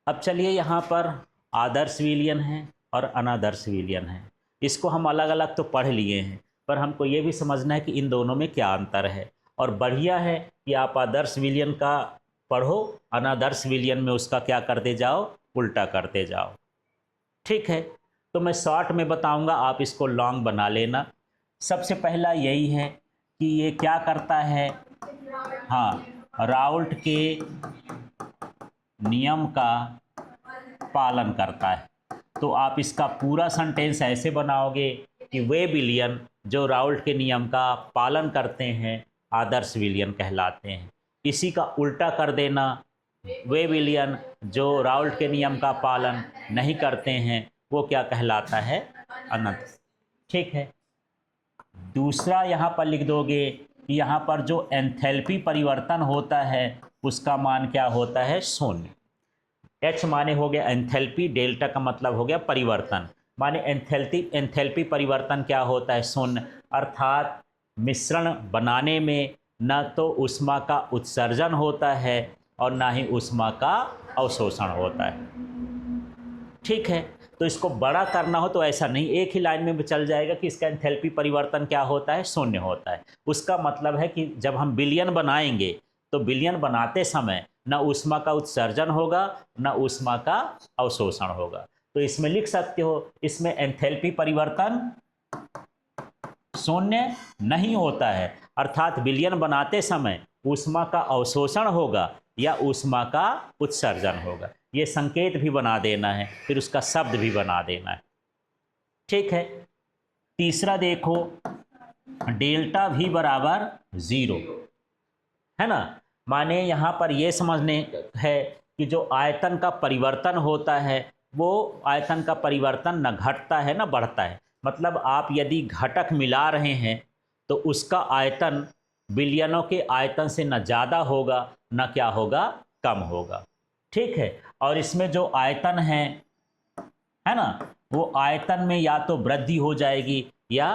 अब चलिए यहाँ पर आदर्श विलयन है और अनादर्श विलयन है। इसको हम अलग अलग तो पढ़ लिए हैं, पर हमको ये भी समझना है कि इन दोनों में क्या अंतर है। और बढ़िया है कि आप आदर्श विलयन का पढ़ो, अनादर्श विलयन में उसका क्या करते जाओ, उल्टा करते जाओ। ठीक है, तो मैं शॉर्ट में बताऊंगा, आप इसको लॉन्ग बना लेना। सबसे पहला यही है कि ये क्या करता है, हाँ, राउल्ट के नियम का पालन करता है। तो आप इसका पूरा सेंटेंस ऐसे बनाओगे कि वे विलयन जो राउल्ट के नियम का पालन करते हैं आदर्श विलयन कहलाते हैं। इसी का उल्टा कर देना, वे विलयन जो राउल्ट के नियम का पालन नहीं करते हैं वो क्या कहलाता है, अनंत। ठीक है, दूसरा यहाँ पर लिख दोगे कि यहाँ पर जो एंथैल्पी परिवर्तन होता है उसका मान क्या होता है, शून्य। एच माने हो गया एंथैल्पी, डेल्टा का मतलब हो गया परिवर्तन, माने एंथैल्पी परिवर्तन क्या होता है, शून्य। अर्थात मिश्रण बनाने में न तो ऊष्मा का उत्सर्जन होता है और ना ही ऊष्मा का अवशोषण होता है। ठीक है, तो इसको बड़ा करना हो तो ऐसा नहीं, एक ही लाइन में भी चल जाएगा कि इसका एंथैल्पी परिवर्तन क्या होता है, शून्य होता है। उसका मतलब है कि जब हम विलयन बनाएंगे तो विलयन बनाते समय न ऊष्मा का उत्सर्जन होगा न ऊष्मा का अवशोषण होगा। तो इसमें लिख सकते हो, इसमें एंथैल्पी परिवर्तन शून्य नहीं होता है, अर्थात विलयन बनाते समय ऊष्मा का अवशोषण होगा या ऊष्मा का उत्सर्जन होगा। ये संकेत भी बना देना है, फिर उसका शब्द भी बना देना है। ठीक है, तीसरा देखो, डेल्टा भी बराबर 0 है ना। माने यहाँ पर यह समझने है कि जो आयतन का परिवर्तन होता है वो आयतन का परिवर्तन न घटता है न बढ़ता है। मतलब आप यदि घटक मिला रहे हैं तो उसका आयतन विलयनों के आयतन से न ज़्यादा होगा न क्या होगा, कम होगा। ठीक है, और इसमें जो आयतन है ना, वो आयतन में या तो वृद्धि हो जाएगी या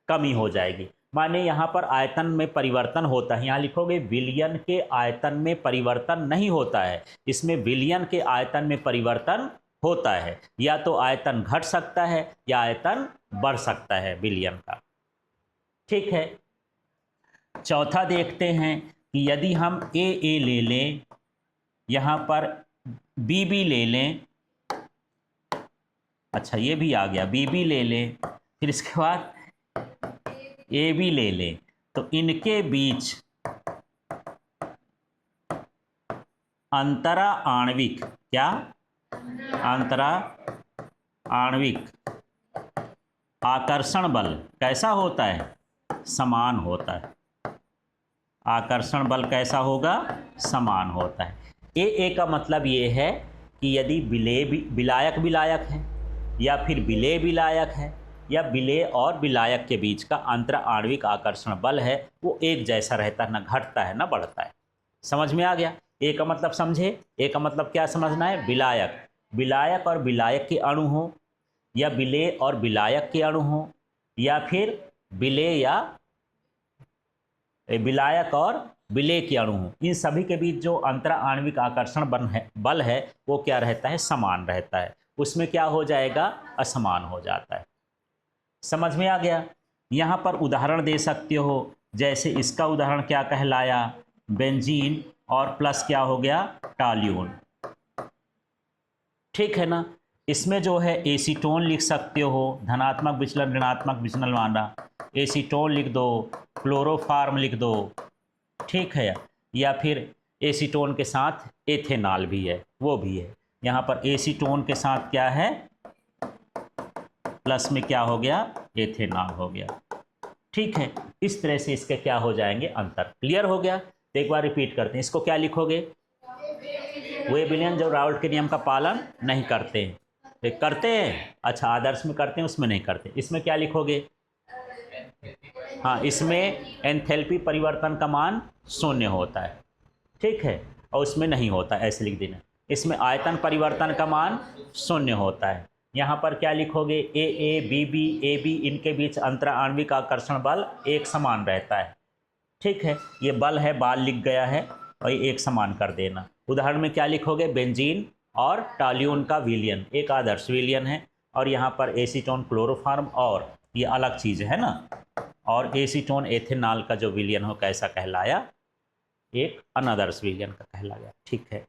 कमी हो जाएगी। माने यहाँ पर आयतन में परिवर्तन होता है, यहाँ लिखोगे विलयन के आयतन में परिवर्तन नहीं होता है, इसमें विलयन के आयतन में परिवर्तन होता है। या तो आयतन घट सकता है या आयतन बढ़ सकता है विलयन का। ठीक है, चौथा देखते हैं कि यदि हम ए ले लें, यहाँ पर बी ले लें, अच्छा ये भी आ गया, बी ले लें, फिर इसके बाद ए भी ले लें, तो इनके बीच अंतरा आणविक, क्या अंतरा आणविक आकर्षण बल कैसा होता है, समान होता है। आकर्षण बल कैसा होगा, समान होता है। ए का मतलब ये है कि यदि विलायक विलायक है या फिर विलेय विलायक है या विलेय और विलायक के बीच का अंतर आणविक आकर्षण बल है वो एक जैसा रहता है, ना घटता है ना बढ़ता है। समझ में आ गया। ए का मतलब समझे, ए का मतलब क्या समझना है, विलायक और विलायक के अणु हो या विलेय और विलायक के अणु हो या फिर विलेय या विलायक और विलेय के अणु हो, इन सभी के बीच जो अंतर आणविक आकर्षण बल है वो क्या रहता है, समान रहता है। उसमें क्या हो जाएगा, असमान हो जाता है। समझ में आ गया। यहाँ पर उदाहरण दे सकते हो, जैसे इसका उदाहरण क्या कहलाया, बेंजीन और प्लस क्या हो गया, टॉल्यून। ठीक है ना। इसमें जो है एसीटोन लिख सकते हो, धनात्मक विचलन ऋणात्मक विचलन वाला एसीटोन लिख दो, क्लोरोफार्म लिख दो। ठीक है, या फिर एसीटोन के साथ एथेनॉल भी है, वो भी है। यहाँ पर एसीटोन के साथ क्या है, प्लस में क्या हो गया, एथेनॉल हो गया। ठीक है, इस तरह से इसके क्या हो जाएंगे, अंतर। क्लियर हो गया। तो एक बार रिपीट करते हैं, इसको क्या लिखोगे, वे विलयन जो राउल्ट के नियम का पालन नहीं करते हैं। करते हैं, अच्छा आदर्श में करते हैं, उसमें नहीं करते। इसमें क्या लिखोगे, हाँ इसमें एंथैल्पी परिवर्तन का मान शून्य होता है। ठीक है, और उसमें नहीं होता, ऐसे लिख देना। इसमें आयतन परिवर्तन का मान शून्य होता है। यहाँ पर क्या लिखोगे, ए बी इनके बीच अंतर आणविक आकर्षण बल एक समान रहता है। ठीक है, ये बल है, बाल लिख गया है और ये एक समान कर देना। उदाहरण में क्या लिखोगे, बेंजीन और टॉल्यून का विलयन, एक आदर्श विलयन है। और यहाँ पर एसीटोन क्लोरोफॉर्म और ये अलग चीज़ है ना। और एसीटोन एथेनॉल का जो विलयन हो कैसा कहलाया, एक अनादर्श विलयन का कहलाया। ठीक है।